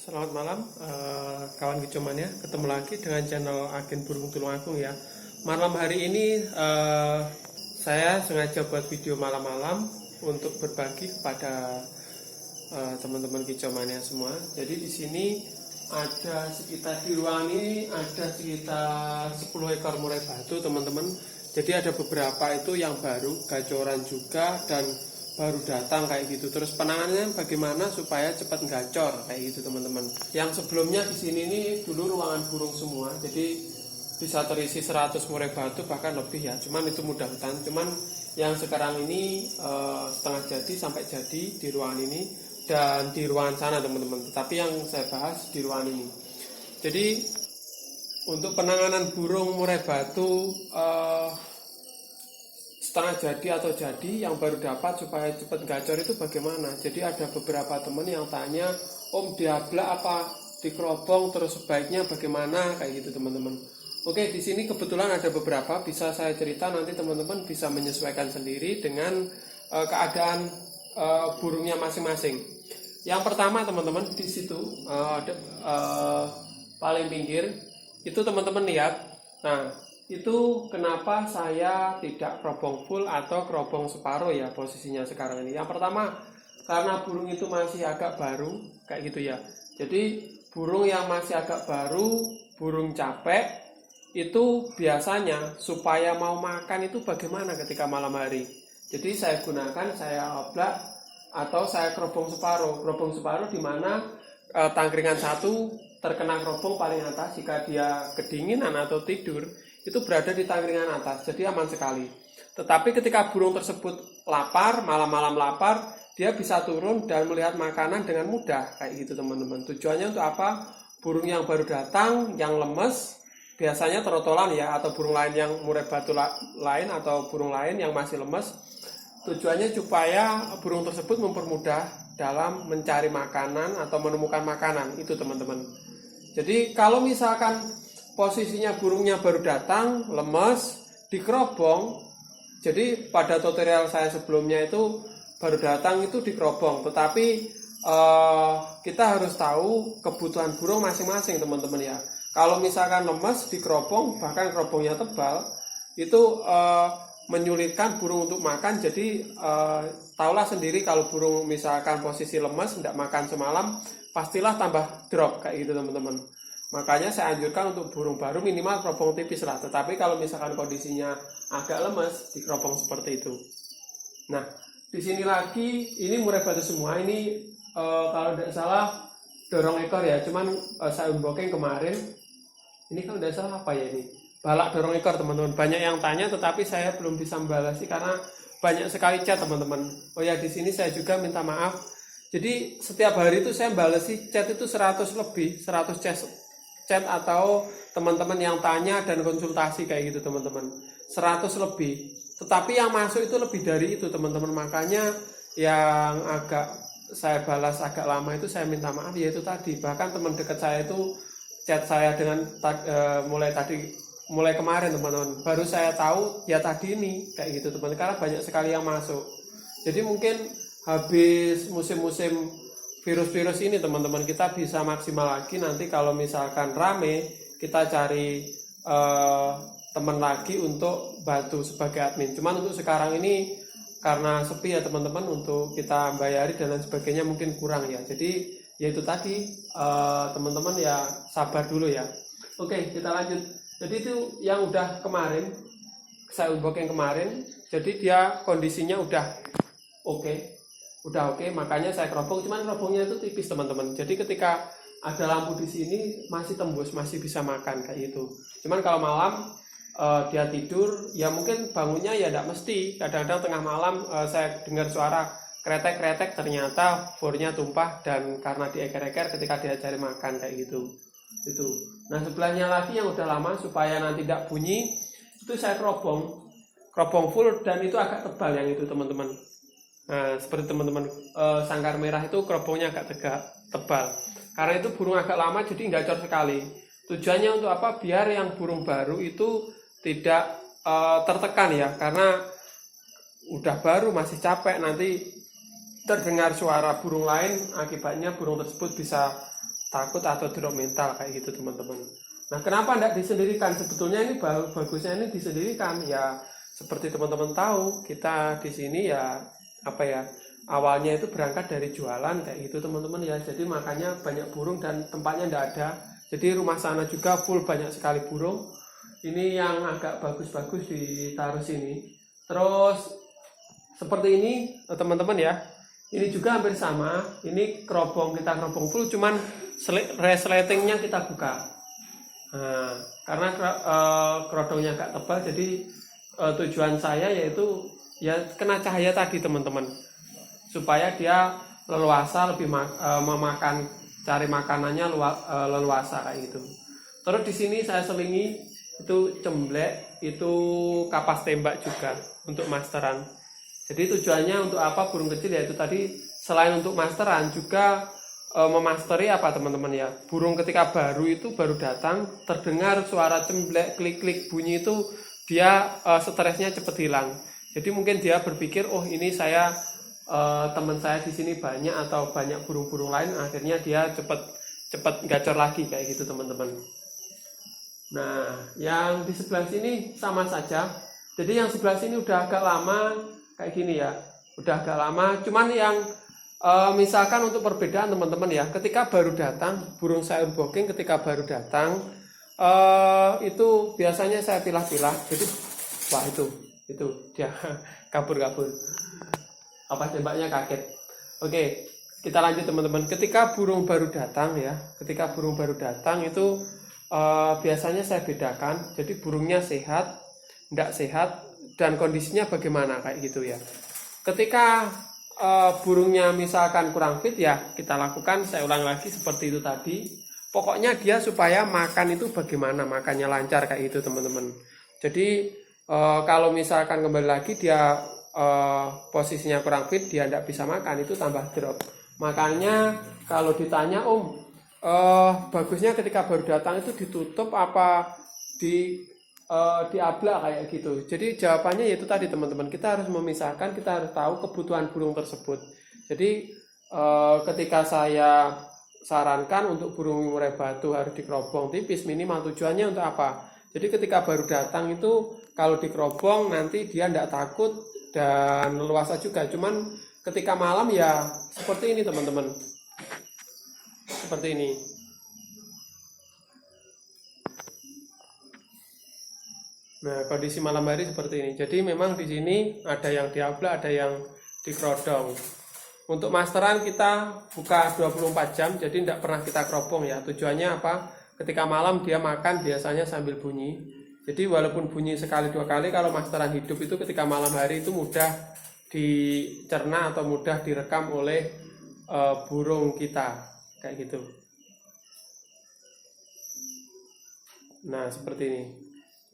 Selamat malam, kawan kicauannya. Ketemu lagi dengan channel Agen Burung Tulungagung ya. Malam hari ini saya sengaja buat video malam-malam untuk berbagi kepada teman-teman kicauannya semua. Jadi di sini ada sekitar di ruangan ini ada sekitar 10 ekor murai batu, teman-teman. Jadi ada beberapa itu yang baru, gacoran juga dan baru datang kayak gitu. Terus penanganannya bagaimana supaya cepat gacor kayak gitu, teman-teman. Yang sebelumnya di sini ini dulu ruangan burung semua, jadi bisa terisi 100 murai batu bahkan lebih ya. Cuman itu mudah hutan. Cuman yang sekarang ini setengah jadi sampai jadi di ruangan ini dan di ruangan sana, teman-teman. Tetapi yang saya bahas di ruangan ini. Jadi untuk penanganan burung murai batu setengah jadi atau jadi yang baru dapat supaya cepat gacor itu bagaimana? Jadi ada beberapa teman yang tanya, Om diablak apa dikerobong, terus sebaiknya bagaimana kayak gitu, teman-teman. Oke, di sini kebetulan ada beberapa, bisa saya cerita, nanti teman-teman bisa menyesuaikan sendiri dengan keadaan burungnya masing-masing. Yang pertama, teman-teman, di situ ada paling pinggir itu, teman-teman lihat. Nah, itu kenapa saya tidak kerobong full atau kerobong separuh ya posisinya sekarang ini. Yang pertama, karena burung itu masih agak baru kayak gitu ya. Jadi burung yang masih agak baru, burung capek, itu biasanya supaya mau makan itu bagaimana ketika malam hari. Jadi saya gunakan, saya oblak atau saya kerobong separuh. Kerobong separuh di mana tangkringan satu terkena kerobong paling atas. Jika dia kedinginan atau tidur, itu berada di tangkringan atas, jadi aman sekali. Tetapi ketika burung tersebut lapar, malam-malam lapar, dia bisa turun dan melihat makanan dengan mudah, kayak gitu, teman-teman. Tujuannya untuk apa? Burung yang baru datang, yang lemes, biasanya trotolan ya, atau burung lain yang murai batu lain, atau burung lain yang masih lemes. Tujuannya supaya burung tersebut mempermudah dalam mencari makanan atau menemukan makanan, itu, teman-teman. Jadi kalau misalkan posisinya burungnya baru datang, lemes, dikerobong. Jadi pada tutorial saya sebelumnya itu baru datang itu dikerobong. Tetapi kita harus tahu kebutuhan burung masing-masing, teman-teman ya. Kalau misalkan lemes dikerobong, bahkan kerobongnya tebal, itu menyulitkan burung untuk makan. Jadi tahulah sendiri kalau burung misalkan posisi lemes, tidak makan semalam, pastilah tambah drop kayak gitu, teman-teman. Makanya saya anjurkan untuk burung baru minimal kerobong tipis lah. Tetapi kalau misalkan kondisinya agak lemes, dikerobong seperti itu. Nah, di sini lagi ini murai batu semua. Ini kalau tidak salah dorong ekor ya. Cuman saya unboxing kemarin. Ini kalau tidak salah apa ya ini? Balak dorong ekor, teman-teman. Banyak yang tanya, tetapi saya belum bisa membalasi karena banyak sekali chat, teman-teman. Oh ya, di sini saya juga minta maaf. Jadi setiap hari itu saya balasi chat itu 100 lebih, 100 chat atau teman-teman yang tanya dan konsultasi kayak gitu, teman-teman. 100 lebih. Tetapi yang masuk itu lebih dari itu, teman-teman. Makanya yang agak saya balas agak lama itu saya minta maaf, yaitu tadi. Bahkan teman dekat saya itu chat saya dengan mulai kemarin, teman-teman. Baru saya tahu ya tadi ini kayak gitu, teman-teman. Karena banyak sekali yang masuk. Jadi mungkin habis musim-musim virus-virus ini, teman-teman, kita bisa maksimal lagi nanti kalau misalkan rame, kita cari teman lagi untuk bantu sebagai admin. Cuman untuk sekarang ini karena sepi ya, teman-teman, untuk kita bayari dan lain sebagainya mungkin kurang ya. Jadi ya itu tadi, teman-teman ya sabar dulu ya. Oke, kita lanjut. Jadi itu yang udah kemarin saya unboxing kemarin. Jadi dia kondisinya udah oke, makanya saya kerobong. Cuman kerobongnya itu tipis, teman-teman. Jadi ketika ada lampu di sini masih tembus, masih bisa makan kayak gitu. Cuman kalau malam dia tidur, ya mungkin bangunnya ya tidak mesti. Kadang-kadang tengah malam saya dengar suara kretek-kretek, ternyata fornya tumpah dan karena dieker-eker ketika dia cari makan kayak gitu. Itu. Nah, sebelahnya lagi yang udah lama supaya nanti tidak bunyi, itu saya kerobong full dan itu agak tebal yang itu, teman-teman. Nah, seperti teman-teman, sangkar merah itu kerobongnya agak tebal. Karena itu burung agak lama jadi gacor sekali. Tujuannya untuk apa? Biar yang burung baru itu tidak tertekan ya. Karena udah baru masih capek, nanti terdengar suara burung lain, akibatnya burung tersebut bisa takut atau drop mental kayak gitu teman-teman. Nah, kenapa tidak disendirikan? Sebetulnya ini bagusnya ini disendirikan ya. Seperti teman-teman tahu, kita di sini ya apa ya, awalnya itu berangkat dari jualan kayak gitu teman-teman ya. Jadi makanya banyak burung dan tempatnya tidak ada. Jadi rumah sana juga full banyak sekali burung. Ini yang agak bagus-bagus ditaruh sini. Terus seperti ini teman-teman ya. Ini juga hampir sama. Ini kerobong full, cuman resletingnya kita buka. Nah, karena kerodongnya agak tebal, jadi tujuan saya yaitu ya kena cahaya tadi teman-teman, supaya dia leluasa lebih memakan, cari makanannya leluasa kayak gitu. Terus di sini saya selingi itu cemblek, itu kapas tembak juga untuk masteran. Jadi tujuannya untuk apa burung kecil, yaitu tadi selain untuk masteran juga memasteri apa teman-teman ya, burung ketika baru datang terdengar suara cemblek klik-klik bunyi itu dia stresnya cepat hilang. Jadi mungkin dia berpikir oh ini saya teman saya di sini banyak atau banyak burung-burung lain, akhirnya dia cepat gacor lagi kayak gitu teman-teman. Nah, yang di sebelah sini sama saja. Jadi yang sebelah sini udah agak lama kayak gini ya, udah agak lama. Cuman yang misalkan untuk perbedaan teman-teman ya, ketika baru datang burung sayur booking, ketika baru datang itu biasanya saya pilah-pilah. Jadi wah itu dia kabur apa tembaknya kaget. Oke, kita lanjut teman-teman. Ketika burung baru datang itu biasanya saya bedakan. Jadi burungnya sehat, tidak sehat, dan kondisinya bagaimana kayak gitu ya. Ketika burungnya misalkan kurang fit ya, kita lakukan, saya ulang lagi seperti itu tadi. Pokoknya dia supaya makan itu bagaimana, makannya lancar kayak gitu teman-teman. Jadi kalau misalkan kembali lagi dia posisinya kurang fit, dia tidak bisa makan, itu tambah drop. Makanya kalau ditanya bagusnya ketika baru datang itu ditutup apa diablak kayak gitu. Jadi jawabannya yaitu tadi teman-teman, kita harus memisahkan, kita harus tahu kebutuhan burung tersebut. Jadi ketika saya sarankan untuk burung murai batu harus dikerobong tipis minimal, tujuannya untuk apa? Jadi ketika baru datang itu kalau dikerobong nanti dia tidak takut dan leluasa juga. Cuman ketika malam ya seperti ini teman-teman, seperti ini. Nah, kondisi malam hari seperti ini. Jadi memang di sini ada yang diablak, ada yang dikerodong. Untuk masteran kita buka 24 jam, jadi tidak pernah kita kerobong ya. Tujuannya apa? Ketika malam dia makan biasanya sambil bunyi. Jadi walaupun bunyi sekali dua kali, kalau masteran hidup itu ketika malam hari itu mudah dicerna atau mudah direkam oleh burung kita kayak gitu. Nah, seperti ini.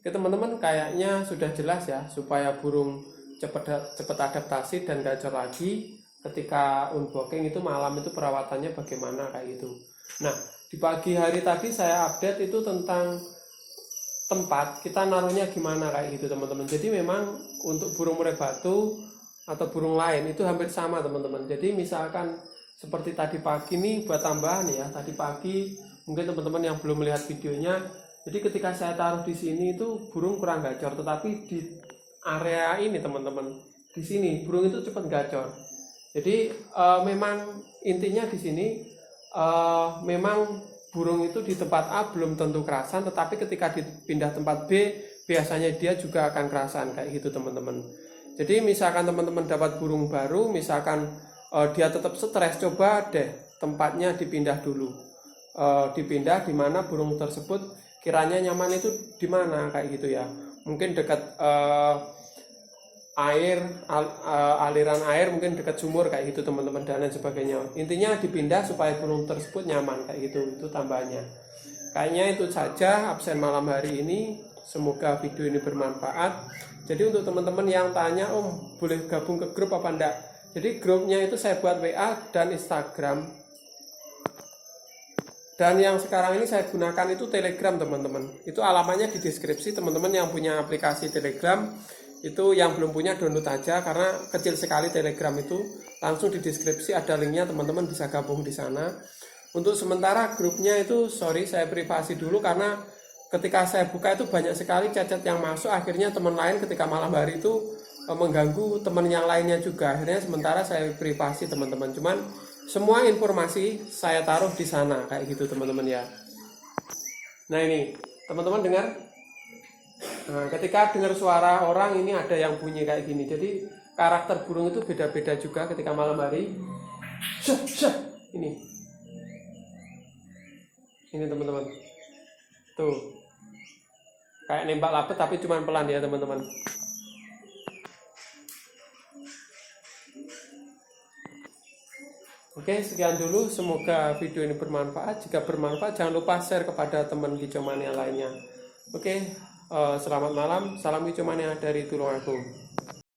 Oke teman-teman, kayaknya sudah jelas ya, supaya burung cepat adaptasi dan gacor lagi ketika unbooking itu malam itu perawatannya bagaimana kayak gitu. Nah, di pagi hari tadi saya update itu tentang tempat kita naruhnya gimana kayak gitu teman-teman. Jadi memang untuk burung murai batu atau burung lain itu hampir sama teman-teman. Jadi misalkan seperti tadi pagi nih, buat tambahan ya, tadi pagi mungkin teman-teman yang belum melihat videonya, jadi ketika saya taruh di sini itu burung kurang gacor, tetapi di area ini teman-teman, di sini burung itu cepat gacor. Jadi memang intinya di sini memang burung itu di tempat A belum tentu kerasan, tetapi ketika dipindah tempat B biasanya dia juga akan kerasan kayak gitu teman-teman. Jadi misalkan teman-teman dapat burung baru, misalkan dia tetap stres, coba deh tempatnya dipindah dulu. Dipindah di mana burung tersebut kiranya nyaman itu di mana kayak gitu ya. Mungkin dekat aliran air, mungkin dekat sumur kayak gitu teman-teman, dan lain sebagainya. Intinya dipindah supaya burung tersebut nyaman kayak gitu, itu tambahannya. Kayaknya itu saja absen malam hari ini. Semoga video ini bermanfaat. Jadi untuk teman-teman yang tanya, boleh gabung ke grup apa enggak? Jadi grupnya itu saya buat WA dan Instagram. Dan yang sekarang ini saya gunakan itu Telegram teman-teman. Itu alamatnya di deskripsi. Teman-teman yang punya aplikasi Telegram itu, yang belum punya download aja karena kecil sekali Telegram itu. Langsung di deskripsi ada linknya, teman-teman bisa gabung di sana. Untuk sementara grupnya itu sorry saya privasi dulu, karena ketika saya buka itu banyak sekali chat-chat yang masuk, akhirnya teman lain ketika malam hari itu mengganggu teman yang lainnya juga. Akhirnya sementara saya privasi teman-teman, cuman semua informasi saya taruh di sana kayak gitu teman-teman ya. Nah ini teman-teman dengar, nah, ketika dengar suara orang ini ada yang bunyi kayak gini, jadi karakter burung itu beda-beda juga ketika malam hari. Syah, syah. Ini teman-teman, tuh kayak nembak lapet tapi cuma pelan ya teman-teman. Oke, sekian dulu, semoga video ini bermanfaat. Jika bermanfaat jangan lupa share kepada teman Kicomania lainnya. Oke, selamat malam, salam Kicomania dari Tulungagung.